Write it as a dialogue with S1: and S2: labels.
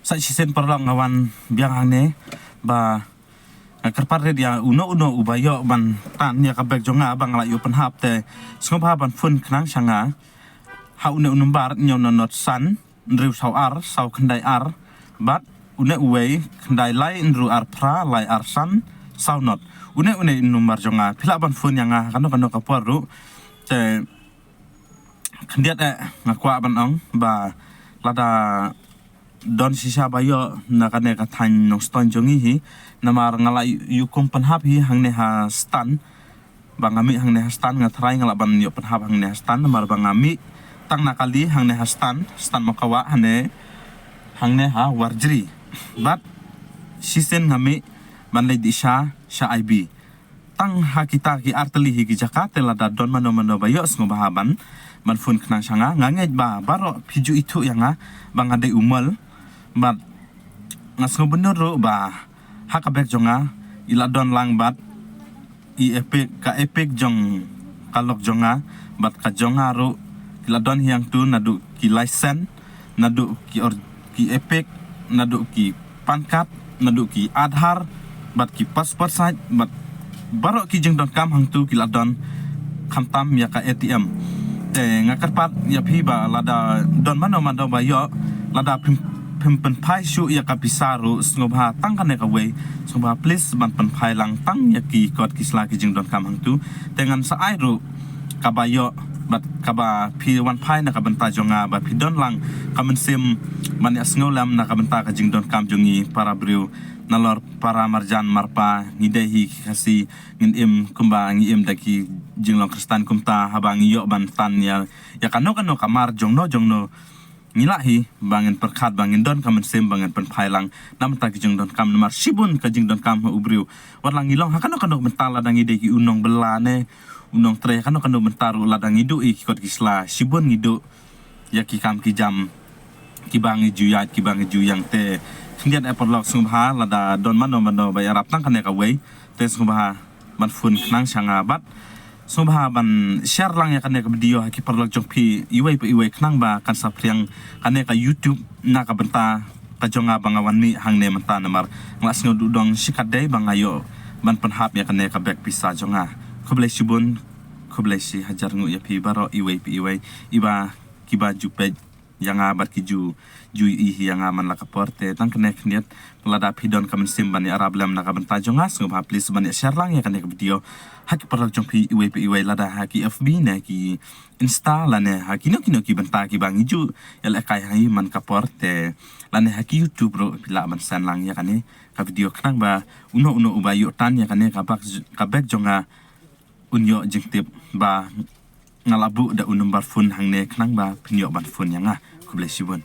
S1: sa sisen parlang ngawan biang hangne ba kerpare dia uno ubayo ban tan ya kabek jonga bang la yu penhap te sngobha ban fun knang sanga ha une bar nyon not san nriu sau sau khandai bat une uwei khandai lai nru pra lai san sau not une number jonga phila ban fun yanga kano kaporu te khandiat ngakwa ban ong ba lada don sisa bayo nakane kathan nong ston jongi hi namar ngala yu kumpan hap hi hangne ha stan bangami hangne ha stan ngatrai ngala ban yo penhap hangne ha stan namar bangami tang nakali hangne ha stan makawa hangne ha warjri bat sisen ngami banlay di sha IB tang ha kita ki arteli hi ki Jakarta lada don mano bayo ngobahaban man fun kna sanga ngangej ba baro piju itu yanga bangade umal bat ngasno bener ro ba hakabek jonga ila don lang bat i epic jong kalok jonga bat ka jonga ro ila don hiang tu nadu ki license nadu ki epic nadu ki pangkat nadu ki adhar bat ki passport site bat baro ki jeng don kam hang tu ki la don khamtam ya ka ATM te ngakarpat ya phi ba lada don mano ba yo lada pen pai shu ya ka pisaru ngobha tang kan ka we ngobha please ban pen pai lang tang ya ki kot kisla ki jing don kam hang tu dengan sa ai ru ka ba yo bat ka ba phi wan pai na ka banta jonga ba phi don lang kamen sim man ya ngolam na ka banta ka jing don kam jongi para briu nalor para marjan marpa ngidehi kasi ngin im kumba ngi im daki jinglong kristan kumta habang yo bantan ya kano kamar jongno ngilahi bangin perkhat bangin don kamen sem bangin pen phailang nam ta kijing don kam namar sibun ka jing don kam ubriu warlang ngilong hakano mentala dangi deki unong belane unong tre kano mentaru ladang idu ikot kisla sibun ngidu ya ki kam ki jam ki bangi juyat ki bangi juyang te kemudian eporlok sungbaha lada don mano ba arap tang kan ka we te sungbaha ban fun knang sanga bat sungbaha ban share lang ya kan ka video ki porlok jong pi iwe knang ba kan sapriang kan ka YouTube na ka benta ka jonga bangawan mi hangne menta namar nglas ngodu dong sikat dei bangayo ban penhap ya kan ka back pisa jonga khoblai sibun khoblai si hajar ngu ya pi baro iwe iba kiba jupe yang abat kiju ihi yang aman la kaporte tang kene kniat lada pidon kamen simban ya arab lam na kaben tajonga ngobha please ban ya share lang ya kan video haki parok jong pi iwe lada haki FB na ki insta lane haki no ki benta ki bang iju ya la kai hai man kaporte lane haki YouTube ro pila ban san lang ya kan ka video knang ba uno ubayo tan ya kan ka bek jonga unyo jengtip ba ngalabu da unum bar fun hangne knang ba pinyo ban fun yang kublai sibun